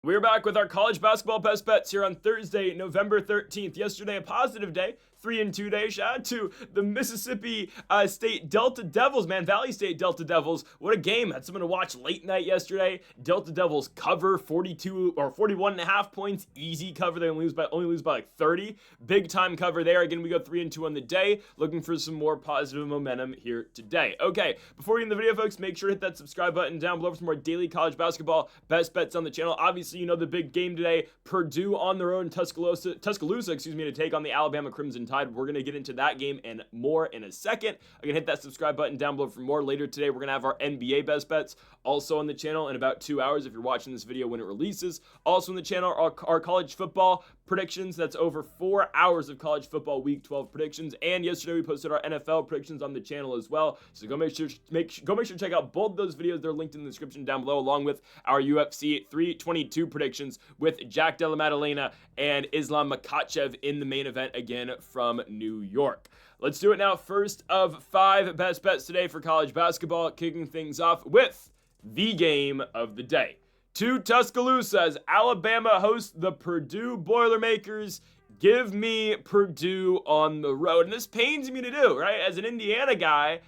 We're back with our college basketball best bets here on Thursday, November 13th. Yesterday, a positive day, 3-2 day. Shout out to the Mississippi State Delta Devils, man. Valley State Delta Devils. What a game. Had someone to watch late night yesterday. Delta Devils cover 42 or 41.5 points. Easy cover. They only lose by like 30. Big time cover there. Again, we go 3-2 on the day. Looking for some more positive momentum here today. Okay, before we get in the video, folks, make sure to hit that subscribe button down below for some more daily college basketball best bets on the channel. Obviously, you know the big game today, Purdue on their own Tuscaloosa, to take on the Alabama Crimson Tide. We're going to get into that game and more in a second. Again, hit that subscribe button down below for more. Later today, we're going to have our NBA best bets also on the channel in about 2 hours if you're watching this video when it releases. Also on the channel, our college football predictions. That's over 4 hours of college football week 12 predictions. And yesterday we posted our NFL predictions on the channel as well. So go make sure to check out both those videos. They're linked in the description down below, along with our UFC 322 predictions with Jack Della Maddalena and Islam Makhachev in the main event again from New York. Let's do it now. First of 5 best bets today for college basketball, kicking things off with the game of the day. To Tuscaloosa as Alabama hosts the Purdue Boilermakers. Give me Purdue on the road. And this pains me to do, right? As an Indiana guy,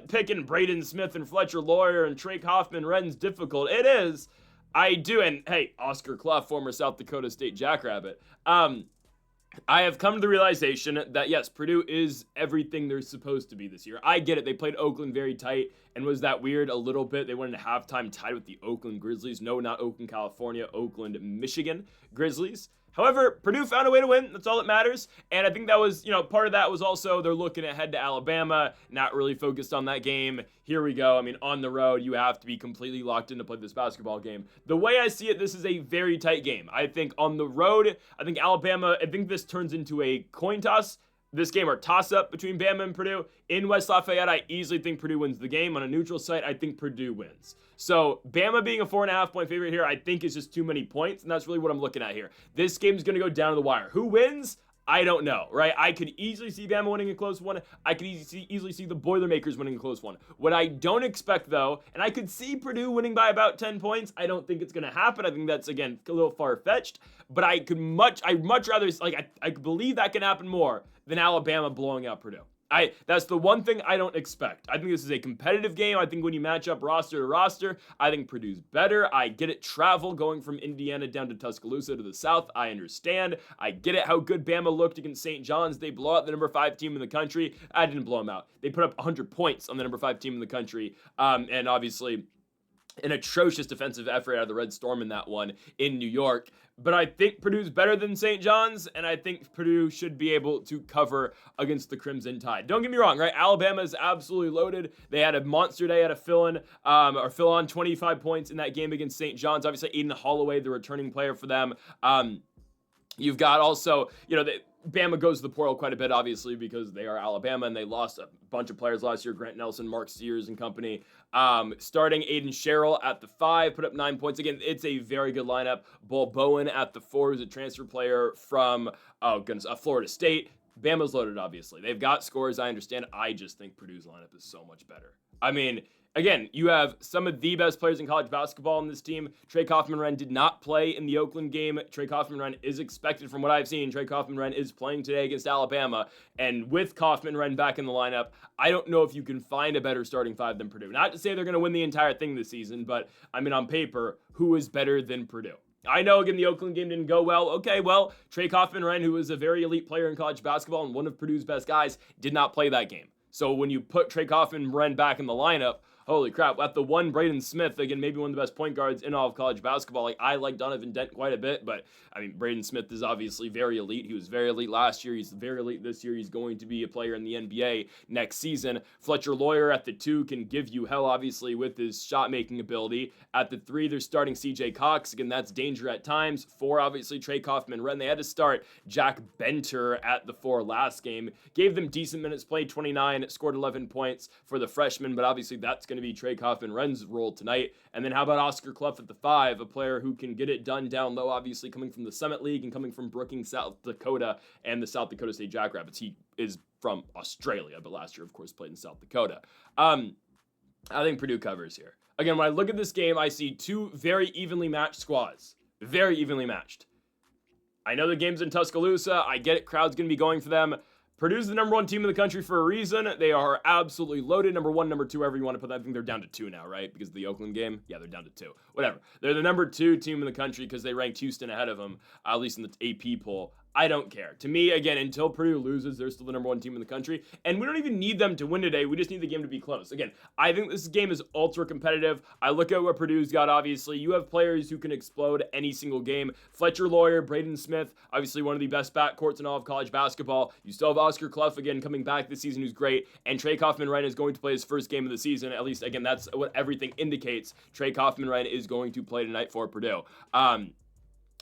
picking Braden Smith and Fletcher Lawyer and Trey Kaufman-Wren's difficult. It is. I do. And hey, Oscar Clough, former South Dakota State Jackrabbit. I have come to the realization that, yes, Purdue is everything they're supposed to be this year. I get it. They played Oakland very tight, and was that weird a little bit? They went into halftime tied with the Oakland Grizzlies. No, not Oakland, California. Oakland, Michigan Grizzlies. However, Purdue found a way to win. That's all that matters. And I think that was, part of that was also they're looking ahead to Alabama, not really focused on that game. Here we go. I mean, on the road, you have to be completely locked in to play this basketball game. The way I see it, this is a very tight game. I think on the road, I think this turns into a coin toss. This game or toss-up between Bama and Purdue. In West Lafayette, I easily think Purdue wins the game. On a neutral site, I think Purdue wins. So Bama being a 4.5 point favorite here, I think is just too many points, and that's really what I'm looking at here. This game's going to go down to the wire. Who wins? I don't know, right? I could easily see Bama winning a close one. I could easily see the Boilermakers winning a close one. What I don't expect, though, and I could see Purdue winning by about 10 points. I don't think it's going to happen. I think that's, again, a little far-fetched. But I'd much rather, I believe that can happen more than Alabama blowing out Purdue. That's the one thing I don't expect. I think this is a competitive game. I think when you match up roster to roster, I think Purdue's better. I get it. Travel going from Indiana down to Tuscaloosa to the south. I understand. I get it how good Bama looked against St. John's. They blow out the number 5 team in the country. I didn't blow them out. They put up 100 points on the number 5 team in the country. And obviously an atrocious defensive effort out of the Red Storm in that one in New York. But I think Purdue's better than St. John's, and I think Purdue should be able to cover against the Crimson Tide. Don't get me wrong, right? Alabama is absolutely loaded. They had a monster day, had a fill on 25 points in that game against St. John's. Obviously, Aiden Holloway, the returning player for them. You've got also, Bama goes to the portal quite a bit, obviously, because they are Alabama, and they lost a bunch of players last year, Grant Nelson, Mark Sears and company. Starting Aiden Sherrill at the 5, put up 9 points. Again, it's a very good lineup. Bull Bowen at the 4, who's a transfer player from, Florida State. Bama's loaded, obviously. They've got scores, I understand. I just think Purdue's lineup is so much better. I mean, again, you have some of the best players in college basketball on this team. Trey Kaufman-Wren did not play in the Oakland game. Trey Kaufman-Wren is expected, from what I've seen. Trey Kaufman-Wren is playing today against Alabama. And with Kaufman-Wren back in the lineup, I don't know if you can find a better starting 5 than Purdue. Not to say they're going to win the entire thing this season, but, on paper, who is better than Purdue? I know, again, the Oakland game didn't go well. Okay, well, Trey Kaufman-Wren, who was a very elite player in college basketball and one of Purdue's best guys, did not play that game. So when you put Trey Kaufman-Wren back in the lineup, holy crap, at the one, Braden Smith, again, maybe one of the best point guards in all of college basketball. I like Donovan Dent quite a bit, but, Braden Smith is obviously very elite. He was very elite last year. He's very elite this year. He's going to be a player in the NBA next season. Fletcher Lawyer at the 2 can give you hell, obviously, with his shot-making ability. At the 3, they're starting CJ Cox. Again, that's danger at times. 4, obviously, Trey Kaufman-Wren. They had to start Jack Benter at the 4 last game. Gave them decent minutes, played 29, scored 11 points for the freshman, but obviously that's going to be Trey Kaufman-Wren's role tonight. And then how about Oscar Clough at the 5, a player who can get it done down low, obviously coming from the Summit League and coming from Brookings, South Dakota, and the South Dakota State Jackrabbits. He is from Australia, but last year, of course, played in South Dakota. I think Purdue covers here. Again, when I look at this game, I see 2 very evenly matched squads. Very evenly matched. I know the game's in Tuscaloosa. I get it. Crowd's going to be going for them. Purdue's the number 1 team in the country for a reason. They are absolutely loaded. Number 1, number 2, whoever you want to put that. I think they're down to 2 now, right? Because of the Oakland game. Yeah, they're down to 2. Whatever. They're the number 2 team in the country because they ranked Houston ahead of them, at least in the AP poll. I don't care. To me, again, until Purdue loses, they're still the number 1 team in the country. And we don't even need them to win today. We just need the game to be close. Again, I think this game is ultra competitive. I look at what Purdue's got, obviously. You have players who can explode any single game. Fletcher Lawyer, Braden Smith, obviously one of the best backcourts in all of college basketball. You still have Oscar Clough again coming back this season, who's great. And Trey Kaufman-Wren is going to play his first game of the season. At least, again, that's what everything indicates. Trey Kaufman-Wren is going to play tonight for Purdue.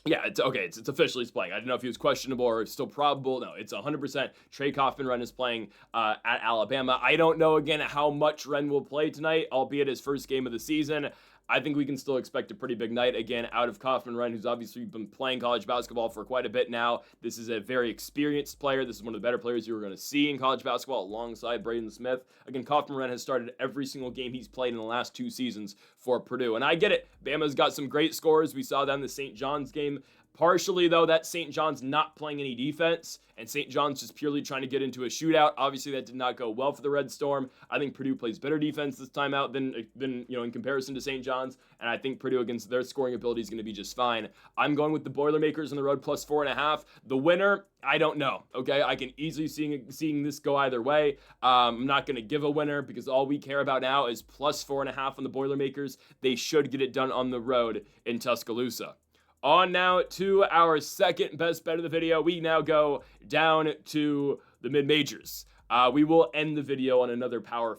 Yeah, it's okay. It's officially playing. I don't know if he was questionable or still probable. No, it's 100%. Trey Kaufman-Wren is playing at Alabama. I don't know, again, how much Wren will play tonight, albeit his first game of the season. I think we can still expect a pretty big night, again, out of Kaufman-Wren, who's obviously been playing college basketball for quite a bit now. This is a very experienced player. This is one of the better players you are going to see in college basketball alongside Braden Smith. Again, Kaufman-Wren has started every single game he's played in the last 2 seasons for Purdue. And I get it. Bama's got some great scores. We saw that in the St. John's game. Partially, though, that St. John's not playing any defense, and St. John's just purely trying to get into a shootout. Obviously, that did not go well for the Red Storm. I think Purdue plays better defense this time out than in comparison to St. John's, and I think Purdue against their scoring ability is going to be just fine. I'm going with the Boilermakers on the road plus 4.5. The winner, I don't know, okay? I can easily seeing this go either way. I'm not going to give a winner because all we care about now is plus 4.5 on the Boilermakers. They should get it done on the road in Tuscaloosa. On now to our second best bet of the video. We now go down to the mid-majors. We will end the video on another Power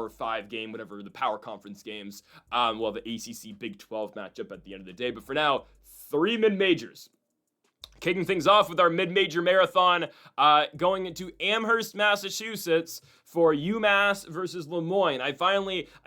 5 game, whatever the Power Conference games. We'll have the ACC Big 12 matchup at the end of the day. But for now, 3 mid-majors. Kicking things off with our mid-major marathon, going into Amherst, Massachusetts for UMass versus Moine. I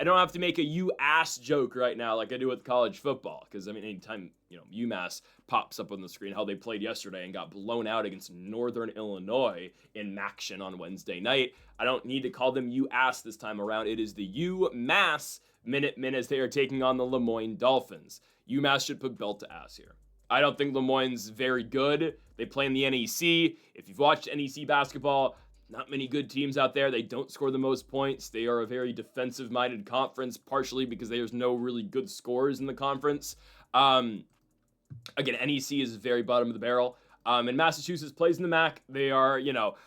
don't have to make a you-ass joke right now like I do with college football, because, I mean, anytime, UMass pops up on the screen, how they played yesterday and got blown out against Northern Illinois in Maction on Wednesday night, I don't need to call them you-ass this time around. It is the UMass Minutemen as they are taking on the Moine Dolphins. UMass should put belt to ass here. I don't think Moine's very good. They play in the NEC. If you've watched NEC basketball, not many good teams out there. They don't score the most points. They are a very defensive-minded conference, partially because there's no really good scorers in the conference. Again, NEC is very bottom of the barrel. And Massachusetts plays in the MAC. They are,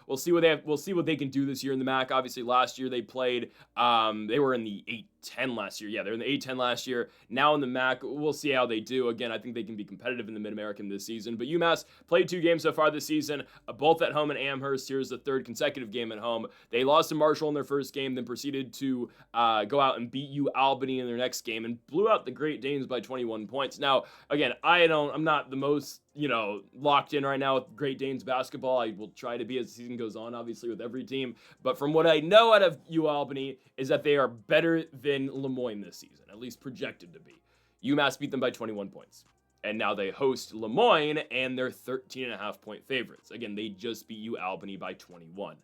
we'll see what they can do this year in the MAC. Obviously, last year they played. They were in the 8-10 last year. Yeah, they're in the 8-10 last year. Now in the MAC, we'll see how they do. Again, I think they can be competitive in the Mid-American this season. But UMass played 2 games so far this season, both at home in Amherst. Here's the 3rd consecutive game at home. They lost to Marshall in their first game, then proceeded to go out and beat Albany in their next game and blew out the Great Danes by 21 points. Now, again, I'm not the most locked in right now with Great Danes basketball. I will try to be as the season goes on, obviously, with every team. But from what I know out of Albany is that they are better than Moine this season, at least projected to be. UMass beat them by 21 points. And now they host Moine, and they're 13.5-point favorites. Again, they just beat Albany by 21.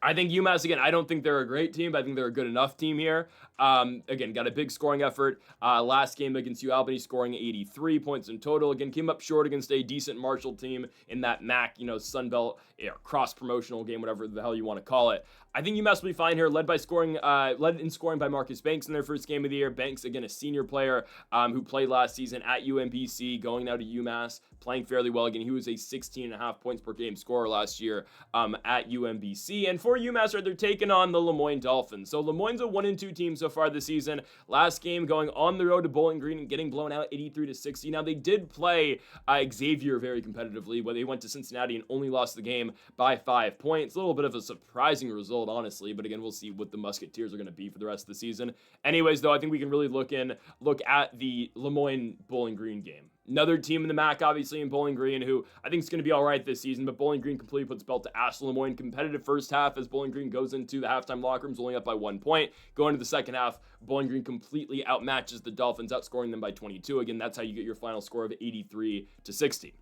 I think UMass, again, I don't think they're a great team, but I think they're a good enough team here. Again, got a big scoring effort. Last game against Albany, scoring 83 points in total. Again, came up short against a decent Marshall team in that MAC, Sun Belt cross-promotional game, whatever the hell you want to call it. I think UMass will be fine here, led in scoring by Marcus Banks in their first game of the year. Banks, again, a senior player who played last season at UMBC, going now to UMass, playing fairly well. Again, he was a 16.5 points per game scorer last year at UMBC. And for UMass, they're taking on the Moine Dolphins. So Moine's a 1-2 team so far this season. Last game going on the road to Bowling Green and getting blown out 83-60. Now, they did play Xavier very competitively, where they went to Cincinnati and only lost the game by 5 points. A little bit of a surprising result, honestly, but again, we'll see what the Musketeers are going to be for the rest of the season. Anyways, though, I think we can really look at the Moine Bowling Green game. Another team in the MAC, obviously, in Bowling Green, who I think is going to be all right this season, but Bowling Green completely puts belt to ass. Moine competitive first half as Bowling Green goes into the halftime locker rooms, only up by 1 point. Going into the second half, Bowling Green completely outmatches the Dolphins, outscoring them by 22. Again, that's how you get your final score of 83-60.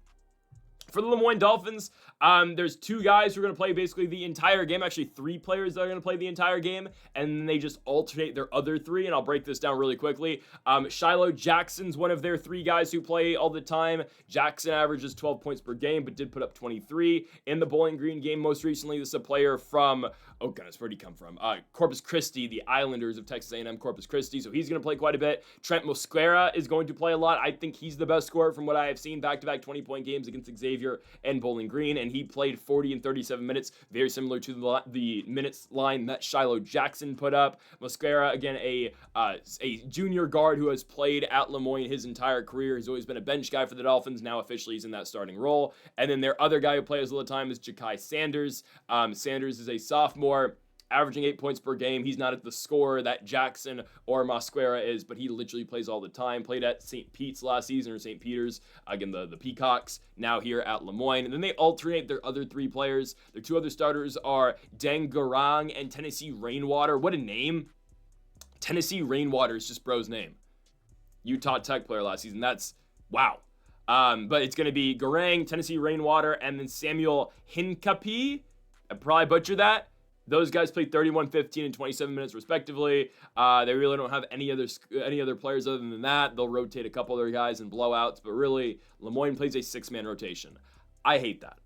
For the Moine Dolphins, there's two guys who are going to play basically the entire game. Actually, three players that are going to play the entire game, and then they just alternate their other three, and I'll break this down really quickly. Shiloh Jackson's one of their three guys who play all the time. Jackson averages 12 points per game, but did put up 23. In the Bowling Green game most recently, this is a player from, oh goodness, where'd he come from? Corpus Christi, the Islanders of Texas A&M Corpus Christi, so he's going to play quite a bit. Trent Mosquera is going to play a lot. I think he's the best scorer from what I have seen, back-to-back 20-point games against Xavier and Bowling Green, and he played 40 and 37 minutes, very similar to the minutes line that Shiloh Jackson put up. Mosquera, again, a junior guard who has played at Lemoyne his entire career. He's always been a bench guy for the Dolphins. Now officially he's in that starting role. And then their other guy who plays all the time is Ja'Kai Sanders. Sanders is a sophomore, averaging 8 points per game. He's not at the score that Jackson or Mosquera is, but he literally plays all the time. Played at St. Pete's last season, or St. Peter's, again, the Peacocks, now here at Lemoyne. And then they alternate their other three players. Their two other starters are Deng Garang and Tennessee Rainwater. What a name. Tennessee Rainwater is just bro's name. Utah Tech player last season. That's, wow. But it's going to be Garang, Tennessee Rainwater, and then Samuel Hincapie. I probably butchered that. Those guys played 31, 15, and 27 minutes respectively. They really don't have any other players other than that. They'll rotate a couple other guys in blowouts, but really, Lemoyne plays a six-man rotation. I hate that.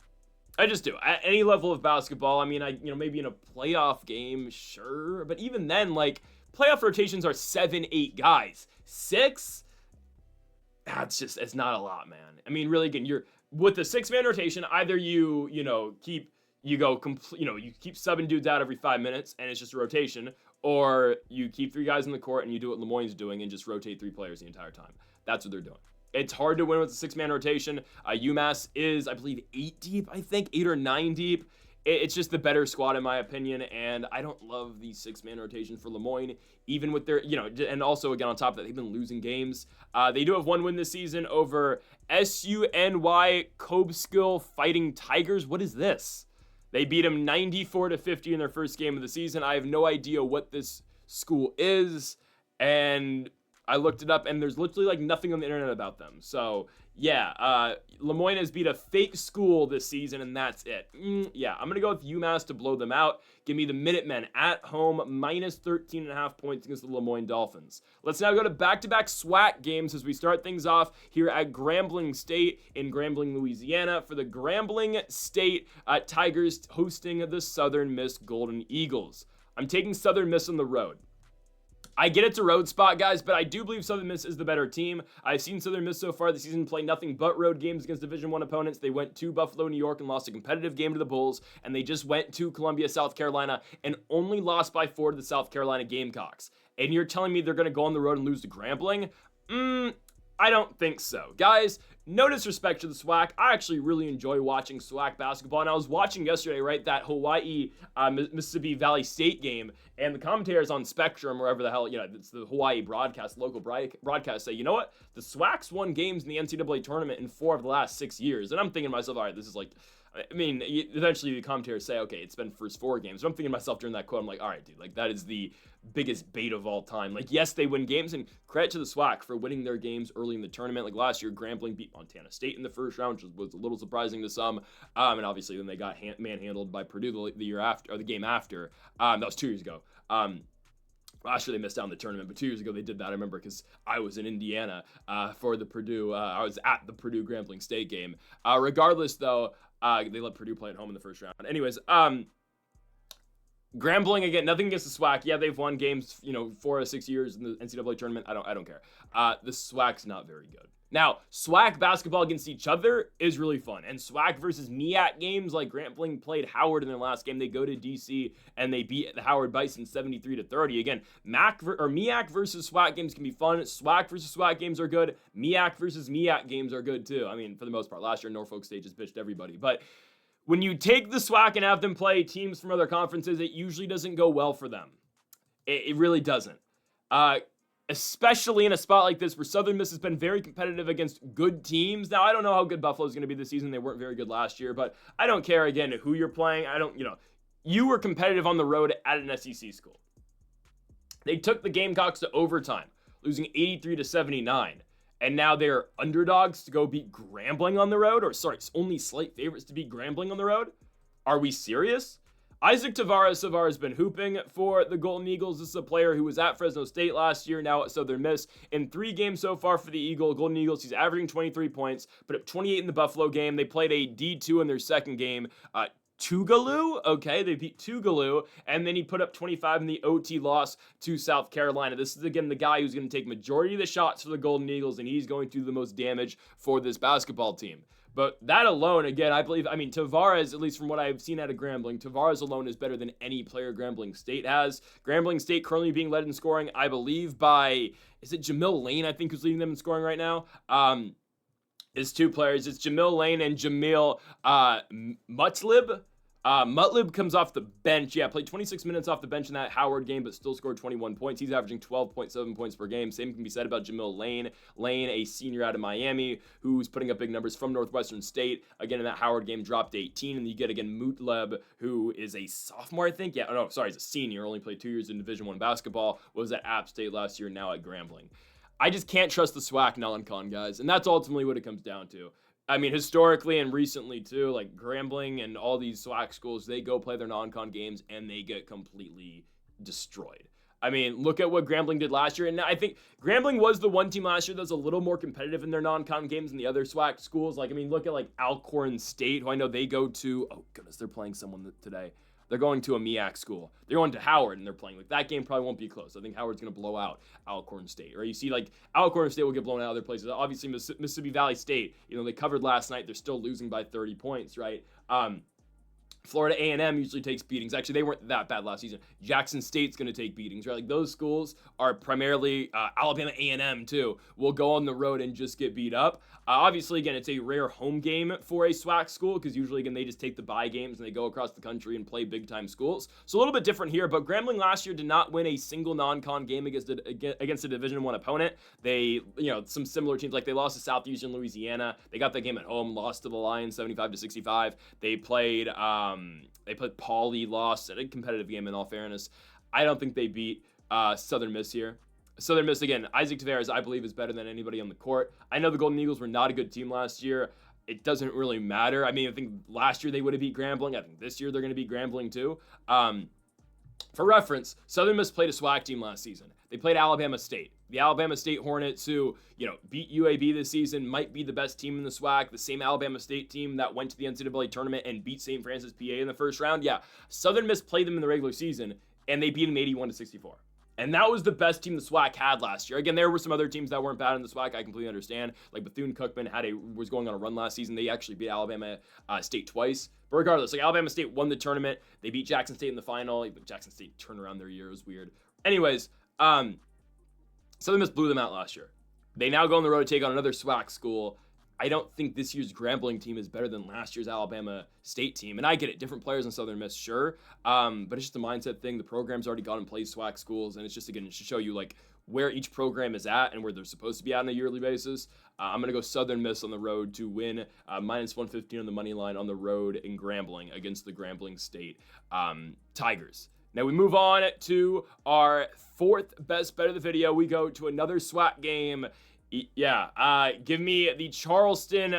I just do. At any level of basketball, I mean, maybe in a playoff game, sure, but even then, like, playoff rotations are 7, 8 guys. 6? It's not a lot, man. I mean, really, again, you're with the six-man rotation, either you keep subbing dudes out every 5 minutes and it's just a rotation, or you keep three guys in the court and you do what Lemoyne's doing and just rotate three players the entire time. That's what they're doing. It's hard to win with a six-man rotation. UMass is, I believe, 8 deep, 8 or 9 deep. It's just the better squad in my opinion, and I don't love the six-man rotation for Lemoyne, even with their, and also, again, on top of that, they've been losing games. They do have one win this season over SUNY Kobskill Fighting Tigers. What is this? They beat them 94-50 in their first game of the season. I have no idea what this school is, and I looked it up, and there's literally nothing on the internet about them. So yeah, Lemoyne has beat a fake school this season, and that's it. Yeah, I'm gonna go with UMass to blow them out. Give me the Minutemen at home, minus 13.5 points against the Lemoyne Dolphins. Let's now go to back-to-back SWAC games as we start things off here at Grambling State in Grambling, Louisiana, for the Grambling State Tigers hosting the Southern Miss Golden Eagles. I'm taking Southern Miss on the road. I get it's a road spot, guys, but I do believe Southern Miss is the better team. I've seen Southern Miss so far this season play nothing but road games against Division I opponents. They went to Buffalo, New York, and lost a competitive game to the Bulls, and they just went to Columbia, South Carolina, and only lost by 4 to the South Carolina Gamecocks. And you're telling me they're going to go on the road and lose to Grambling? I don't think so. Guys, no disrespect to the SWAC. I actually really enjoy watching SWAC basketball, and I was watching yesterday, right, that Hawaii Mississippi Valley State game, and the commentators on Spectrum, wherever the hell, it's the Hawaii broadcast, local broadcast, say, you know what? The SWAC's won games in the NCAA tournament in 4 of the last 6 years, and I'm thinking to myself, all right, this is eventually the commentators say, okay, it's been first 4 games. But I'm thinking to myself during that quote, I'm like, all right, dude, that is the biggest bait of all time. Yes, they win games, and credit to the SWAC for winning their games early in the tournament. Last year, Grambling beat Montana State in the first round, which was a little surprising to some. And obviously, then they got manhandled by Purdue the year after, or the game after. That was 2 years ago. Last year they missed out on the tournament, but 2 years ago they did that. I remember because I was in Indiana for the Purdue. I was at the Purdue Grambling State game. Regardless, though, they let Purdue play at home in the first round. Anyways, Grambling, again, nothing against the SWAC. Yeah, they've won games, 4 or 6 years in the NCAA tournament. I don't care. The SWAC's not very good. Now, SWAC basketball against each other is really fun. And SWAC versus MEAC games, like Grambling played Howard in their last game. They go to DC and they beat the Howard Bison 73-30. Again, MEAC versus SWAC games can be fun. SWAC versus SWAC games are good. MEAC versus MEAC games are good too. I mean, for the most part, last year Norfolk State just bitched everybody. But when you take the SWAC and have them play teams from other conferences, it usually doesn't go well for them. It really doesn't. Especially in a spot like this where Southern Miss has been very competitive against good teams. Now, I don't know how good Buffalo's going to be this season. They weren't very good last year, but I don't care, again, who you're playing. You were competitive on the road at an SEC school. They took the Gamecocks to overtime, losing 83-79. and now they're underdogs to go beat Grambling on the road, or sorry, only slight favorites to beat Grambling on the road. Are we serious? Isaac Tavares has been hooping for the Golden Eagles. This is a player who was at Fresno State last year, now at Southern Miss. In 3 games so far for the Golden Eagles, he's averaging 23 points, put up 28 in the Buffalo game. They played a D2 in their second game. Tougaloo, okay, they beat Tougaloo, and then he put up 25 in the OT loss to South Carolina. This is, again, the guy who's going to take majority of the shots for the Golden Eagles, and he's going to do the most damage for this basketball team. But that alone, again, Tavares, at least from what I've seen out of Grambling, Tavares alone is better than any player Grambling State has. Grambling State currently being led in scoring, I believe, by, is it Jamil Lane, I think, who's leading them in scoring right now? It's 2 players. It's Jamil Lane and Jamil Mutlib. Mutlib comes off the bench. Yeah, played 26 minutes off the bench in that Howard game, but still scored 21 points. He's averaging 12.7 points per game. Same can be said about Jamil Lane. Lane, a senior out of Miami, who's putting up big numbers from Northwestern State. Again, in that Howard game, dropped 18. And you get, again, Mutlib, who is a sophomore, I think. Yeah, oh, no, sorry, he's a senior. Only played 2 years in Division I basketball. Was at App State last year, now at Grambling. I just can't trust the SWAC non-con guys, and that's ultimately what it comes down to. I mean, historically and recently, too, like Grambling and all these SWAC schools, they go play their non-con games, and they get completely destroyed. I mean, look at what Grambling did last year, and I think Grambling was the one team last year that's a little more competitive in their non-con games than the other SWAC schools. Like, I mean, look at, like, Alcorn State, who I know they go to, oh, goodness, they're playing someone today. They're going to a MEAC school. They're going to Howard, and they're playing. Like, that game probably won't be close. I think Howard's going to blow out Alcorn State. Or you see, like, Alcorn State will get blown out other places. Obviously, Mississippi Valley State, they covered last night. They're still losing by 30 points, right? Florida A&M usually takes beatings. Actually, they weren't that bad last season. Jackson State's going to take beatings, right? Like, those schools are primarily Alabama A&M, too, will go on the road and just get beat up. Obviously, again, it's a rare home game for a SWAC school because usually, again, they just take the bye games and they go across the country and play big-time schools. So a little bit different here, but Grambling last year did not win a single non-con game against a Division I opponent. They, some similar teams, like they lost to Southeastern Louisiana. They got that game at home, lost to the Lions 75-65. They played Pauley, lost at a competitive game in all fairness. I don't think they beat Southern Miss here. Southern Miss, again, Isaac Tavares, I believe, is better than anybody on the court. I know the Golden Eagles were not a good team last year. It doesn't really matter. I mean, I think last year they would have beat Grambling. I think this year they're going to beat Grambling too. For reference, Southern Miss played a SWAC team last season. They played Alabama State. The Alabama State Hornets, who, beat UAB this season, might be the best team in the SWAC. The same Alabama State team that went to the NCAA tournament and beat St. Francis, PA in the first round. Yeah, Southern Miss played them in the regular season, and they beat them 81-64. And that was the best team the SWAC had last year. Again, there were some other teams that weren't bad in the SWAC. I completely understand. Like Bethune-Cookman was going on a run last season. They actually beat Alabama State twice. But regardless, like Alabama State won the tournament. They beat Jackson State in the final. Jackson State turned around their year. It was weird. Anyways, Southern Miss blew them out last year. They now go on the road to take on another SWAC school. I don't think this year's Grambling team is better than last year's Alabama State team. And I get it, different players in Southern Miss, sure. But it's just a mindset thing. The program's already gone and played SWAC schools. And it's just, again, to show you, like, where each program is at and where they're supposed to be at on a yearly basis. I'm going to go Southern Miss on the road to win minus 115 on the money line on the road in Grambling against the Grambling State Tigers. Now we move on to our fourth best bet of the video. We go to another SWAC game. Give me the Charleston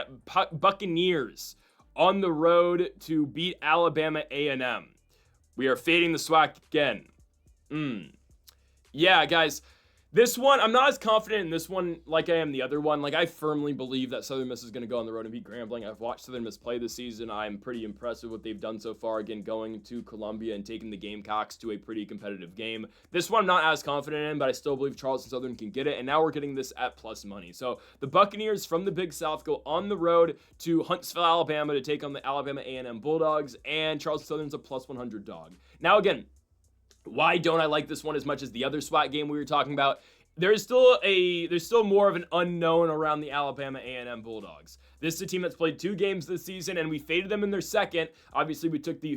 Buccaneers on the road to beat Alabama A&M. We are fading the SWAC again. Yeah, guys. This one, I'm not as confident in this one like I am the other one. Like, I firmly believe that Southern Miss is going to go on the road and beat Grambling. I've watched Southern Miss play this season. I'm pretty impressed with what they've done so far. Again, going to Columbia and taking the Gamecocks to a pretty competitive game. This one I'm not as confident in, but I still believe Charleston Southern can get it. And now we're getting this at plus money. So the Buccaneers from the Big South go on the road to Huntsville, Alabama to take on the Alabama A&M Bulldogs. And Charleston Southern's a plus 100 dog. Now, again, why don't I like this one as much as the other SWAT game we were talking about? There's still more of an unknown around the Alabama A&M Bulldogs. This is a team that's played 2 games this season, and we faded them in their second. Obviously, we took the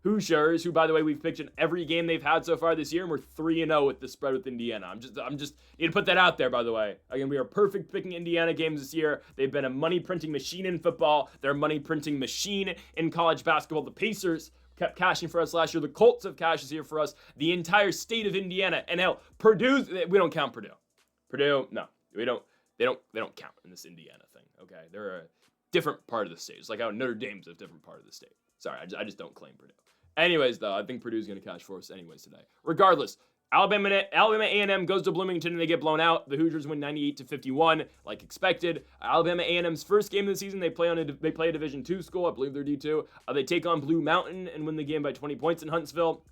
Hoosiers, who, by the way, we've picked in every game they've had so far this year, and we're 3-0 with the spread with Indiana. I'm just need to put that out there, by the way. Again, we are perfect picking Indiana games this year. They've been a money printing machine in football. They're a money printing machine in college basketball. The Pacers kept cashing for us last year. The Colts have cashes here for us. The entire state of Indiana. And hell, Purdue, we don't count Purdue. No, we don't. They don't count in this Indiana thing, okay? They're a different part of the state. It's like how Notre Dame's a different part of the state. Sorry, I just don't claim Purdue. Anyways, though, I think Purdue's going to catch force anyways today. Regardless, Alabama A&M goes to Bloomington and they get blown out. The Hoosiers win 98-51, like expected. Alabama A&M's first game of the season, they play a Division II school. I believe they're D2. They take on Blue Mountain and win the game by 20 points in Huntsville.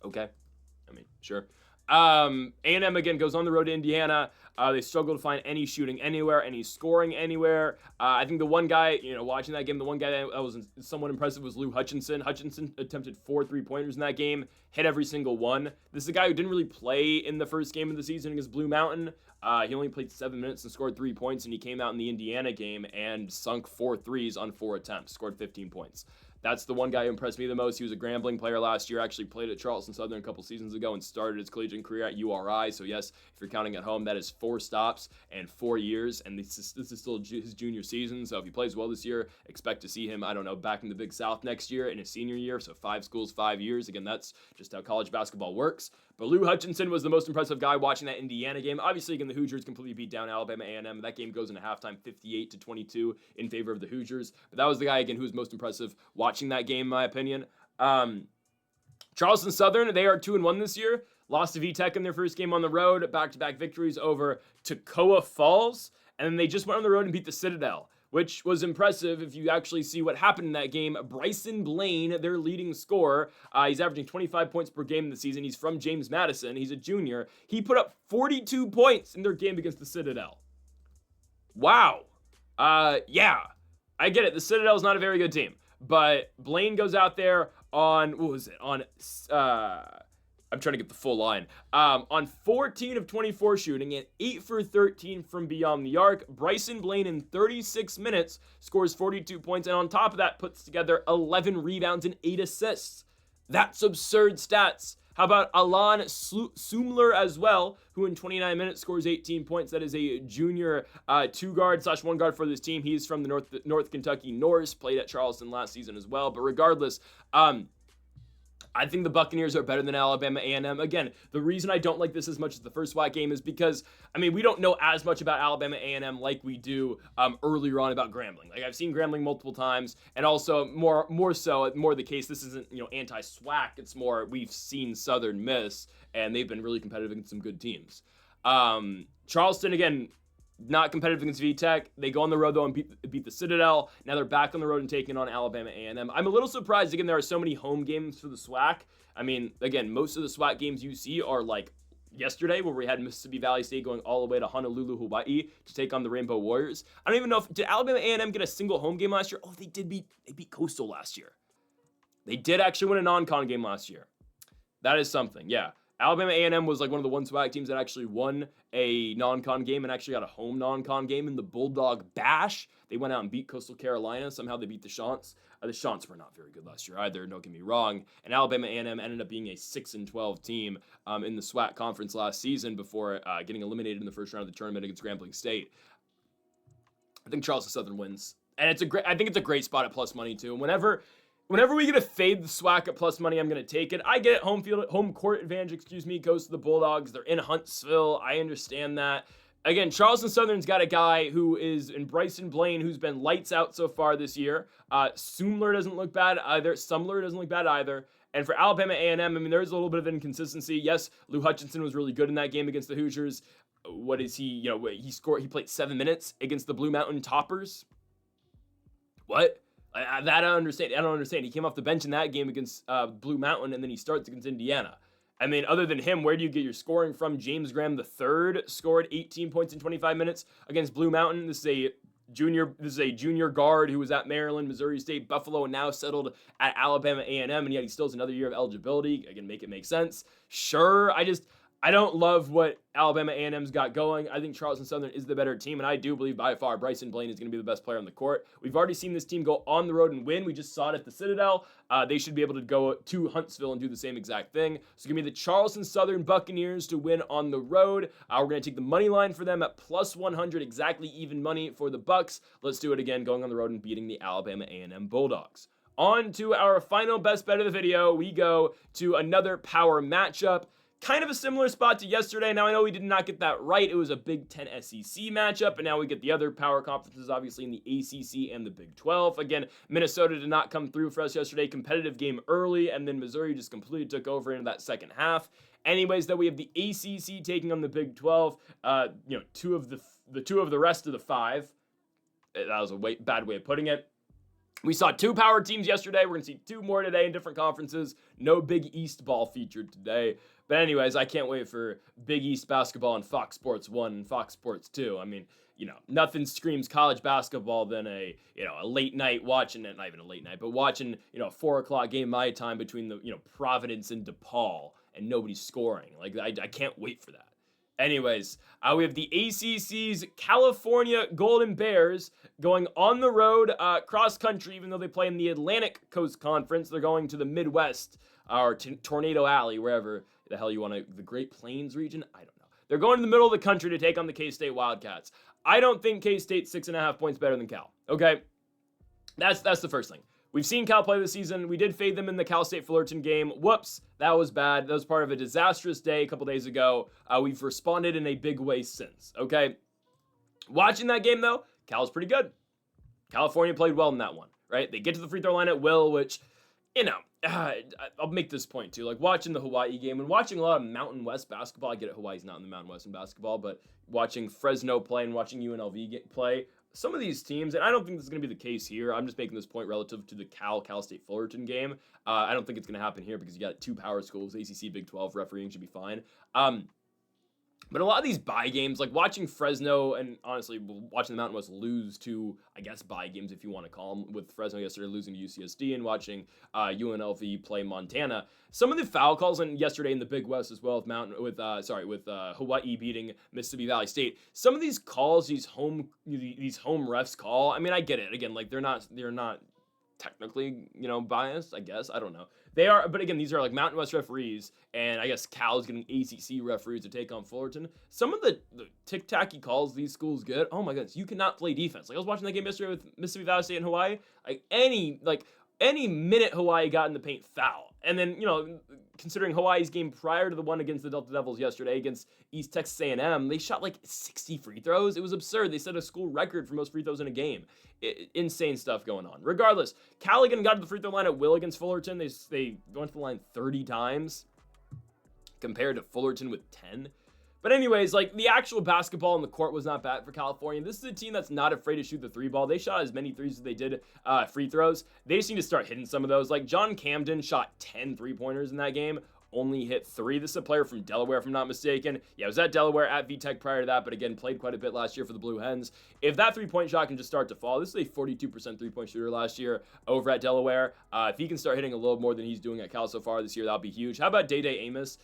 Okay, I mean, sure. A&M again goes on the road to Indiana. They struggle to find any shooting anywhere, any scoring anywhere. I think the one guy, watching that game, the one guy that was somewhat impressive was Lou Hutchinson. Hutchinson attempted 4 3-pointers in that game, hit every single one. This is a guy who didn't really play in the first game of the season against Blue Mountain. He only played 7 minutes and scored 3 points, and he came out in the Indiana game and sunk 4 threes on 4 attempts, scored 15 points. That's the one guy who impressed me the most. He was a Grambling player last year, actually played at Charleston Southern a couple seasons ago and started his collegiate career at URI. So yes, if you're counting at home, that is 4 stops and 4 years, and this is still his junior season. So if he plays well this year, expect to see him, back in the Big South next year in his senior year. So 5 schools, 5 years. Again, that's just how college basketball works. But Lou Hutchinson was the most impressive guy watching that Indiana game. Obviously, again, the Hoosiers completely beat down Alabama A&M. That game goes into halftime 58-22 in favor of the Hoosiers. But that was the guy, again, who was most impressive watching that game, in my opinion. Charleston Southern, they are 2-1 this year. Lost to VTech in their first game on the road. Back-to-back victories over Toccoa Falls. And then they just went on the road and beat the Citadel, which was impressive if you actually see what happened in that game. Bryson Blaine, their leading scorer, he's averaging 25 points per game in the season. He's from James Madison. He's a junior. He put up 42 points in their game against the Citadel. Wow. Yeah, I get it. The Citadel's not a very good team. But Blaine goes out there on, I'm trying to get the full line. On 14 of 24 shooting and 8 for 13 from beyond the arc, Bryson Blaine in 36 minutes scores 42 points, and on top of that puts together 11 rebounds and 8 assists. That's absurd stats. How about Alan Sumler as well, who in 29 minutes scores 18 points. That is a junior 2-guard/1 guard for this team. He's from the North Kentucky Norse, played at Charleston last season as well. But regardless, I think the Buccaneers are better than Alabama A&M. Again, the reason I don't like this as much as the first SWAC game is because, we don't know as much about Alabama A&M like we do earlier on about Grambling. Like, I've seen Grambling multiple times, and also more the case, this isn't, anti-SWAC. It's more we've seen Southern miss, and they've been really competitive against some good teams. Charleston, again, not competitive against VTech. They go on the road, though, and beat the Citadel. Now they're back on the road and taking on Alabama A&M. I'm a little surprised, again, there are so many home games for the SWAC. Again, most of the SWAC games you see are like yesterday, where we had Mississippi Valley State going all the way to Honolulu, Hawaii to take on the Rainbow Warriors. I don't even know did Alabama A&M get a single home game last year? Oh, they beat Coastal last year. They did actually win a non-con game last year. That is something, yeah. Alabama A&M was like one of the one SWAC teams that actually won a non-con game and actually got a home non-con game in the Bulldog Bash. They went out and beat Coastal Carolina. Somehow they beat the Chants. The Chants were not very good last year either, don't get me wrong. And Alabama A&M ended up being a 6-12 team in the SWAC conference last season before getting eliminated in the first round of the tournament against Grambling State. I think Charleston Southern wins. And I think it's a great spot at plus money too. And whenever we get to fade the SWAC at plus money, I'm going to take it. I get it. Home court advantage, goes to the Bulldogs. They're in Huntsville. I understand that. Again, Charleston Southern's got a guy who is in Bryson Blaine, who's been lights out so far this year. Sumler doesn't look bad either. Sumler doesn't look bad either. And for Alabama A&M, there's a little bit of inconsistency. Yes, Lou Hutchinson was really good in that game against the Hoosiers. What is he? He played 7 minutes against the Blue Mountain Toppers. What? That I don't understand. He came off the bench in that game against Blue Mountain, and then he starts against Indiana. Other than him, where do you get your scoring from? James Graham III scored 18 points in 25 minutes against Blue Mountain. This is a junior guard who was at Maryland, Missouri State, Buffalo, and now settled at Alabama A&M, and yet he still has another year of eligibility. Again, make it make sense. Sure, I don't love what Alabama A&M's got going. I think Charleston Southern is the better team, and I do believe by far Bryson Blaine is going to be the best player on the court. We've already seen this team go on the road and win. We just saw it at the Citadel. They should be able to go to Huntsville and do the same exact thing. So give me the Charleston Southern Buccaneers to win on the road. We're going to take the money line for them at plus 100, exactly even money for the Bucks. Let's do it again, going on the road and beating the Alabama A&M Bulldogs. On to our final best bet of the video. We go to another power matchup. kind of a similar spot to yesterday. Now, I know we did not get that right. It was a Big Ten SEC matchup, and now we get the other power conferences, obviously, in the ACC and the Big 12. Again, Minnesota did not come through for us yesterday. Competitive game early, and then Missouri just completely took over into that second half. Anyways, though, we have the ACC taking on the Big 12. Two of the rest of the five. That was a bad way of putting it. We saw two power teams yesterday. We're going to see two more today in different conferences. No Big East ball featured today. But anyways, I can't wait for Big East basketball on Fox Sports 1 and Fox Sports 2. I mean, nothing screams college basketball than a late night watching it. Not even a late night, but watching, a 4 o'clock game my time between the, Providence and DePaul and nobody's scoring. Like, I can't wait for that. Anyways, we have the ACC's California Golden Bears going on the road cross country, even though they play in the Atlantic Coast Conference. They're going to the Midwest, or Tornado Alley, wherever the hell you want to, the Great Plains region? I don't know. They're going to the middle of the country to take on the K-State Wildcats. I don't think K-State's 6.5 points better than Cal, okay? That's the first thing. We've seen Cal play this season. We did fade them in the Cal State Fullerton game. Whoops, that was bad. That was part of a disastrous day a couple days ago. We've responded in a big way since, okay? Watching that game, though, Cal's pretty good. California played well in that one, right? They get to the free throw line at will, which, I'll make this point, too. Like, watching the Hawaii game and watching a lot of Mountain West basketball. I get it, Hawaii's not in the Mountain West in basketball, but watching Fresno play and watching UNLV play, some of these teams, and I don't think this is going to be the case here. I'm just making this point relative to the Cal State Fullerton game. I don't think it's going to happen here because you got two power schools, ACC, Big 12, refereeing should be fine. But a lot of these bye games, like watching Fresno and honestly watching the Mountain West lose to, I guess, bye games if you want to call them, with Fresno yesterday losing to UCSD and watching UNLV play Montana. Some of the foul calls yesterday in the Big West as well with Hawaii beating Mississippi Valley State. Some of these calls, these home refs call. I mean, I get it. Again, like they're not technically, biased, I guess. I don't know. They are, but again, these are like Mountain West referees, and I guess Cal's getting ACC referees to take on Fullerton. Some of the tic-tacky calls these schools get, oh my goodness, you cannot play defense. Like, I was watching that game yesterday with Mississippi Valley State and Hawaii. Like, any minute Hawaii got in the paint, foul. And then, considering Hawaii's game prior to the one against the Delta Devils yesterday against East Texas A&M, they shot like 60 free throws. It was absurd. They set a school record for most free throws in a game. Insane stuff going on. Regardless, Callaghan got to the free throw line at will against Fullerton. They went to the line 30 times compared to Fullerton with 10. But anyways, like the actual basketball on the court was not bad for California. This is a team that's not afraid to shoot the three ball. They shot as many threes as they did free throws. They just need to start hitting some of those. Like John Camden shot 10 3-pointers in that game. Only hit 3. This is a player from Delaware, if I'm not mistaken. Yeah, I was at Delaware, at VTech prior to that, but again, played quite a bit last year for the Blue Hens. If that three-point shot can just start to fall, this is a 42% three-point shooter last year over at Delaware. If he can start hitting a little more than he's doing at Cal so far this year, that'll be huge. How about Day-Day Amos?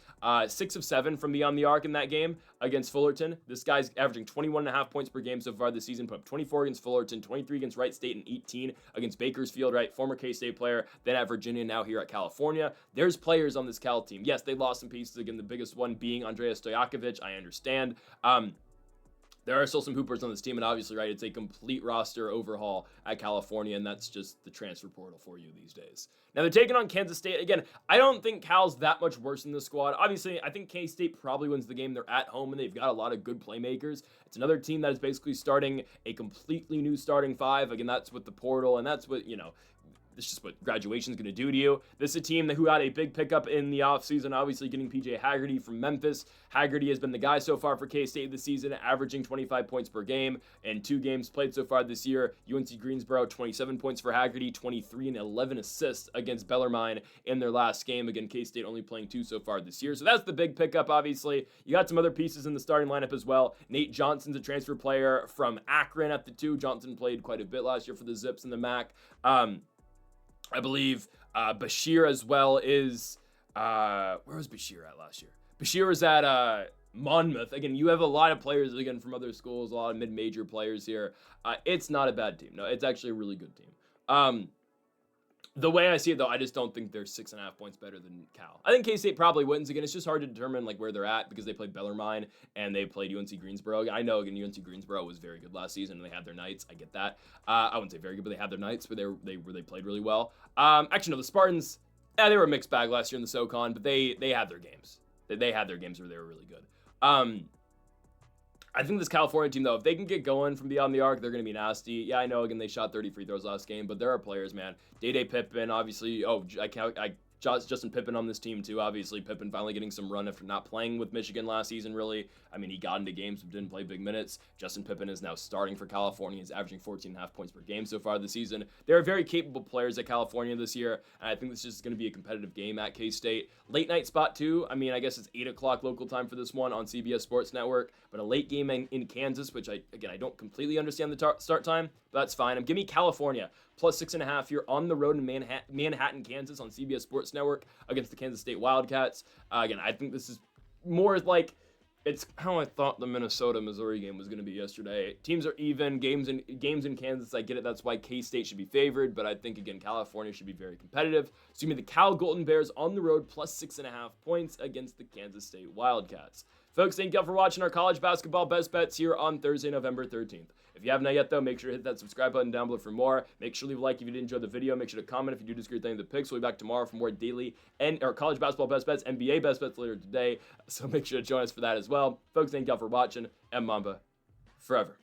6 of 7 from beyond the arc in that game against Fullerton. This guy's averaging 21.5 points per game so far this season. Put up 24 against Fullerton, 23 against Wright State, and 18 against Bakersfield, right? Former K-State player, then at Virginia, now here at California. There's players on this Cal team. Yes, they lost some pieces. Again, the biggest one being Andreas Stojakovic. I understand. There are still some hoopers on this team, and obviously, right, it's a complete roster overhaul at California, and that's just the transfer portal for you these days. Now, they're taking on Kansas State. Again, I don't think Cal's that much worse than the squad. Obviously, I think K-State probably wins the game. They're at home, and they've got a lot of good playmakers. It's another team that is basically starting a completely new starting five. Again, that's with the portal, and that's what, this is just what graduation is going to do to you. This is a team who had a big pickup in the offseason, obviously getting PJ Haggerty from Memphis. Haggerty has been the guy so far for K-State this season, averaging 25 points per game in 2 games played so far this year. UNC Greensboro, 27 points for Haggerty, 23 and 11 assists against Bellarmine in their last game. Again, K-State only playing 2 so far this year. So that's the big pickup, obviously. You got some other pieces in the starting lineup as well. Nate Johnson's a transfer player from Akron at the 2. Johnson played quite a bit last year for the Zips and the MAC. I believe Bashir as well is, where was Bashir at last year? Bashir was at Monmouth. Again, you have a lot of players, again, from other schools, a lot of mid-major players here. It's not a bad team. No, it's actually a really good team. The way I see it, though, I just don't think they're 6.5 points better than Cal. I think K-State probably wins. Again, it's just hard to determine where they're at because they played Bellarmine and they played UNC Greensboro. I know, again, UNC Greensboro was very good last season and they had their nights. I get that. I wouldn't say very good, but they had their nights where they played really well. Actually, no, the Spartans, they were a mixed bag last year in the SoCon, but they had their games. They had their games where they were really good. I think this California team, though, if they can get going from beyond the arc, they're going to be nasty. Yeah, I know, again, they shot 30 free throws last game, but there are players, man. Day Pippen, obviously. Justin Pippen on this team, too. Obviously, Pippen finally getting some run after not playing with Michigan last season, really. I mean, he got into games but didn't play big minutes. Justin Pippen is now starting for California. He's averaging 14.5 points per game so far this season. There are very capable players at California this year, and I think this is going to be a competitive game at K-State. Late night spot, too. I mean, I guess it's 8 o'clock local time for this one on CBS Sports Network, but a late game in Kansas, which, I don't completely understand the start time, but that's fine. Give me California, plus 6.5 here on the road in Manhattan, Kansas on CBS Sports Network against the Kansas State Wildcats. Again, I think this is more like it's how I thought the Minnesota-Missouri game was going to be yesterday. Teams are even. Games in Kansas, I get it. That's why K-State should be favored. But I think, again, California should be very competitive. So give me the Cal Golden Bears on the road, plus 6.5 points against the Kansas State Wildcats. Folks, thank you all for watching our college basketball best bets here on Thursday, November 13th. If you have not yet, though, make sure to hit that subscribe button down below for more. Make sure to leave a like if you did enjoy the video. Make sure to comment if you do disagree with any of the picks. We'll be back tomorrow for more daily or college basketball best bets, NBA best bets later today. So make sure to join us for that as well. Folks, thank you all for watching. And Mamba forever.